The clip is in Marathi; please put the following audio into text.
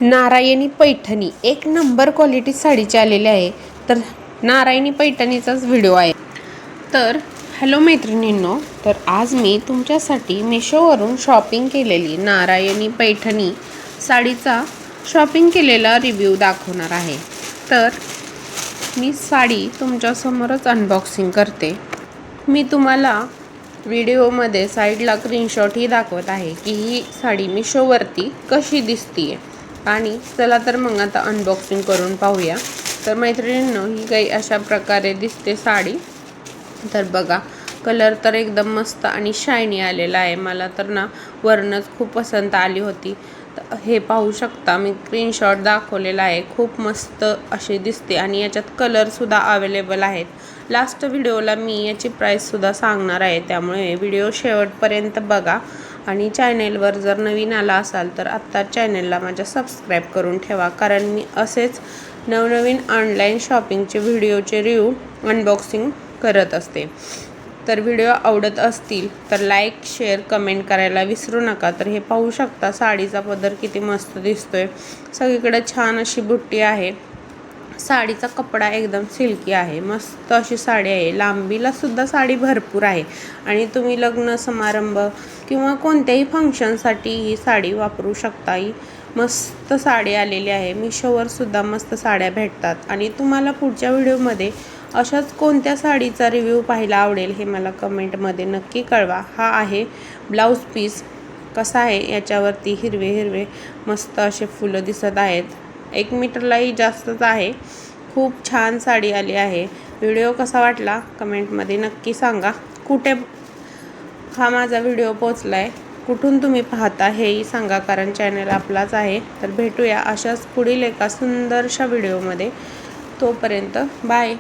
नारायणी पैठणी एक नंबर क्वालिटी साडीची आलेली आहे. तर नारायणी पैठणीचाच व्हिडिओ आहे. तर हॅलो मैत्रिणींनो, तर आज मी तुमच्यासाठी मिशोवरून शॉपिंग केलेली नारायणी पैठणी साडीचा शॉपिंग केलेला रिव्ह्यू दाखवणार आहे. तर मी साडी तुमच्यासमोरच अनबॉक्सिंग करते. मी तुम्हाला व्हिडिओमध्ये साईडला स्क्रीनशॉटही दाखवत आहे की ही साडी मिशोवरती कशी दिसतीये. आणि चला तर मग आता अनबॉक्सिंग करून पाहूया. तर मैत्रिणींनो, ही काही अशा प्रकारे दिसते साडी. तर बघा, कलर तर एकदम मस्त आणि शायनी आलेला आहे. मला तर ना वरनच खूप पसंत आली होती. तर हे पाहू शकता, मी स्क्रीनशॉट दाखवलेला आहे. खूप मस्त अशी दिसते आणि याच्यात कलरसुद्धा अवेलेबल आहेत. लास्ट व्हिडिओला मी याची प्राईससुद्धा सांगणार आहे, त्यामुळे व्हिडिओ शेवटपर्यंत बघा. आणि चॅनेलवर जर नवीन आला असाल तर आत्ता चॅनेलला माझ्या सबस्क्राईब करून ठेवा, कारण मी असेच नवनवीन ऑनलाईन शॉपिंगचे व्हिडिओचे रिव्ह्यू अनबॉक्सिंग करत असते. तर व्हिडिओ आवडत असतील तर लाईक, शेअर, कमेंट करायला विसरू नका. तर हे पाहू शकता, साडीचा पदर किती मस्त दिसतोय. सगळीकडे छान अशी बुट्टी आहे. साडीचा कपडा एकदम सिल्की आहे. मस्त अशी साडी आहे. लांबीला सुद्धा साडी भरपूर आहे आणि तुम्ही लग्न समारंभ किंवा कोणत्याही फंक्शनसाठी ही साडी वापरू शकता. ही मस्त साडी आलेली आहे. मिशोवर सुद्धा मस्त साड्या भेटतात आणि तुम्हाला पुढच्या व्हिडिओमध्ये अशाच कोणत्या साडीचा रिव्ह्यू पाहायला आवडेल हे मला कमेंटमध्ये नक्की कळवा. हा आहे ब्लाऊज पीस. कसा आहे, याच्यावरती हिरवे हिरवे मस्त असे फुलं दिसत आहेत. 1 मीटरलाही जास्तच आहे. खूप छान साडी आली आहे. व्हिडिओ कसा वाटला कमेंटमध्ये नक्की सांगा. कुठे हा माझा व्हिडिओ पोचला आहे, कुठून तुम्ही पाहता हेही सांगा, कारण चॅनल आपलाच आहे. तर भेटूया अशाच पुढील एका सुंदरशा व्हिडिओमध्ये. तोपर्यंत बाय.